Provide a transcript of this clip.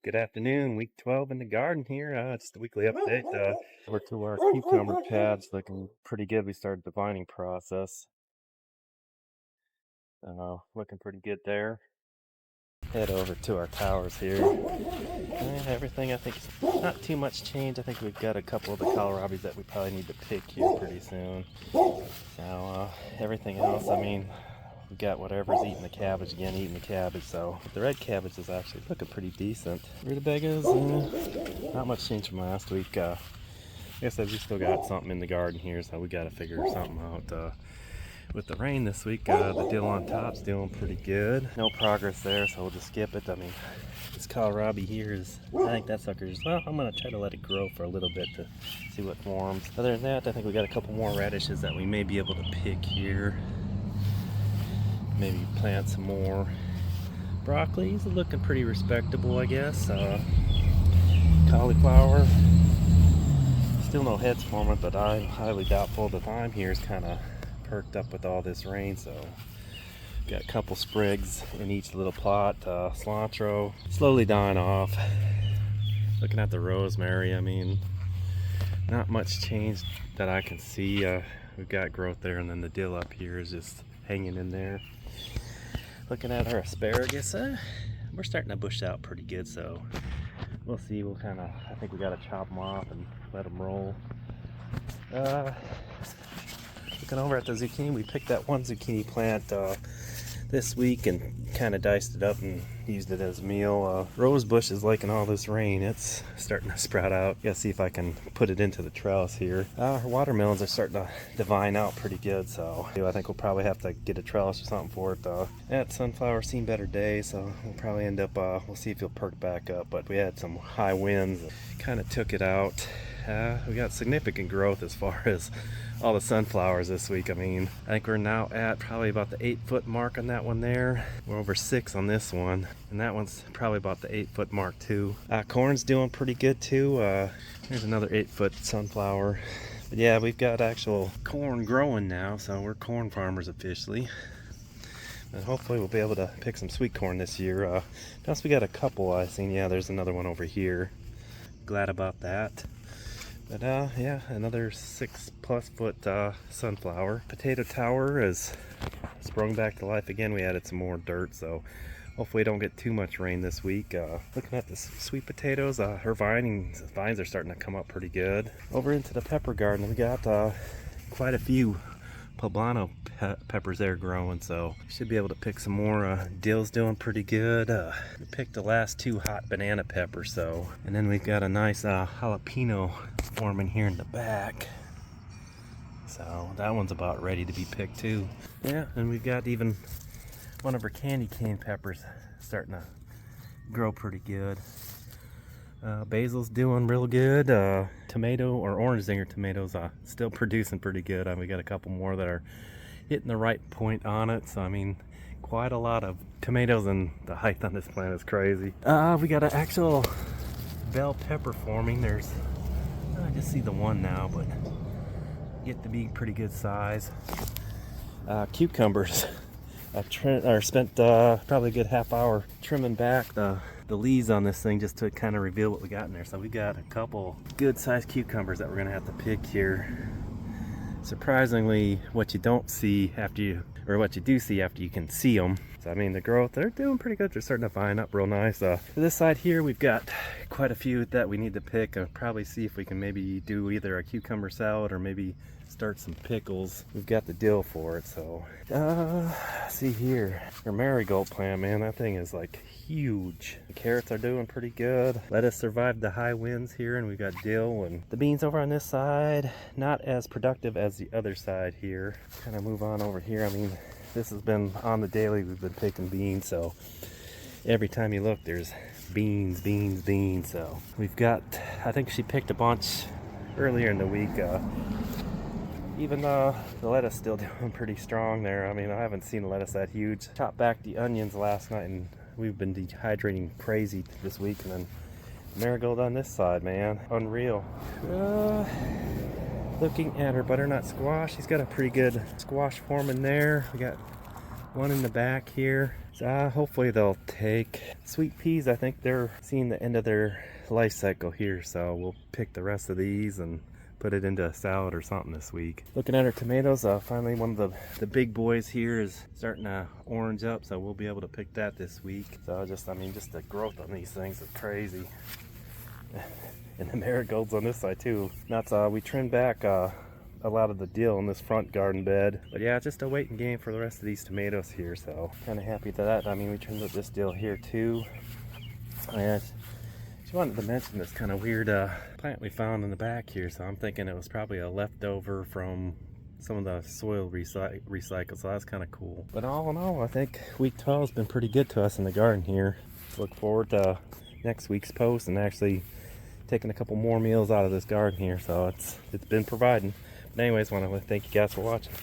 Good afternoon, week 12 in the garden here. Just a weekly update. Over to our cucumber pads, looking pretty good. We started the vining process. Looking pretty good there. Head over to our towers here. Everything, I think, is not too much change. I think we've got a couple of the kohlrabies that we probably need to pick here pretty soon. So everything else, I mean, we got whatever's eating the cabbage again, eating the cabbage. So the red cabbage is actually looking pretty decent. Rutabagas, not much change from last week. Like I said, we still got something in the garden here, so we got to figure something out. With the rain this week, the dill on top's doing pretty good. No progress there, so we'll just skip it. I mean, this kohlrabi here is, I think that sucker's, well, I'm going to try to let it grow for a little bit to see what forms. Other than that, I think we got a couple more radishes that we may be able to pick here. Maybe plant some more broccoli. He's looking pretty respectable, I guess. Cauliflower, still no heads forming, but I'm highly doubtful. The thyme here is kind of perked up with all this rain, so got a couple sprigs in each little plot. Cilantro slowly dying off. Looking at the rosemary, I mean, not much change that I can see. We've got growth there, and then the dill up here is just hanging in there. Looking at our asparagus, we're starting to bush out pretty good, so we'll see. We'll kind of, I think we got to chop them off and let them roll. Looking over at the zucchini, we picked that one zucchini plant this week and kind of diced it up and used it as a meal. Rose bush is liking all this rain. It's starting to sprout out. Gotta see if I can put it into the trellis here. Our watermelons are starting to divine out pretty good, so I think we'll probably have to get a trellis or something for it. That sunflower seen better days, so we'll probably end up, we'll see if he'll perk back up, but we had some high winds that kind of took it out. We got significant growth as far as all the sunflowers this week. I mean, I think we're now at probably about the 8-foot mark on that one there. We're over 6 on this one, and that one's probably about the 8-foot mark too. Corn's doing pretty good too. Here's another 8-foot sunflower. But yeah, we've got actual corn growing now, so we're corn farmers officially. And hopefully we'll be able to pick some sweet corn this year. Plus we got a couple I seen. Yeah, there's another one over here. Glad about that. But yeah, another 6+ foot sunflower. Potato tower has sprung back to life again. We added some more dirt, so hopefully we don't get too much rain this week. Looking at the sweet potatoes, her vines are starting to come up pretty good. Over into the pepper garden, we got quite a few poblano peppers there growing, so should be able to pick some more. Dill's doing pretty good. We picked the last 2 hot banana peppers, so, and then we've got a nice jalapeno forming here in the back, so that one's about ready to be picked too. Yeah, and we've got even one of our candy cane peppers starting to grow pretty good. Basil's doing real good. Tomato or orange zinger tomatoes still producing pretty good. We got a couple more that are hitting the right point on it, so I mean, quite a lot of tomatoes, and the height on this plant is crazy. We got an actual bell pepper forming. There's, I just see the one now, but get to be pretty good size. Cucumbers, I spent probably a good half hour trimming back the leaves on this thing just to kind of reveal what we got in there. So we got a couple good sized cucumbers that we're gonna have to pick here. Surprisingly, what you don't see after you, or what you do see after you can see them. So I mean, the growth, they're doing pretty good. They're starting to vine up real nice. For this side here, we've got quite a few that we need to pick. I'll probably see if we can maybe do either a cucumber salad or maybe start some pickles. We've got the dill for it, so see here, our marigold plant, man, that thing is like huge. The carrots are doing pretty good. Lettuce survived the high winds here, and we've got dill. And the beans over on this side, not as productive as the other side here. Kind of move on over here. I mean, this has been on the daily. We've been picking beans, so every time you look, there's beans, beans, beans. So we've got, I think she picked a bunch earlier in the week. Even the lettuce still doing pretty strong there. I mean, I haven't seen a lettuce that huge. Chopped back the onions last night, and we've been dehydrating crazy this week. And then marigold on this side, man, unreal. Looking at our butternut squash, he's got a pretty good squash forming there. We got one in the back here. So hopefully they'll take. Sweet peas, I think they're seeing the end of their life cycle here, so we'll pick the rest of these and put it into a salad or something this week. Looking at our tomatoes, finally one of the big boys here is starting to orange up, so we'll be able to pick that this week. So just the growth on these things is crazy. And the marigolds on this side too. That's we trimmed back a lot of the dill in this front garden bed. But yeah, just a waiting game for the rest of these tomatoes here, so kind of happy to that. I mean, we trimmed up this dill here too. And just wanted to mention this kind of weird plant we found in the back here, so I'm thinking it was probably a leftover from some of the soil recycle, so that's kind of cool. But all in all, I think week 12 has been pretty good to us in the garden here. Look forward to next week's post and actually taking a couple more meals out of this garden here, so it's been providing. But anyways, want to thank you guys for watching.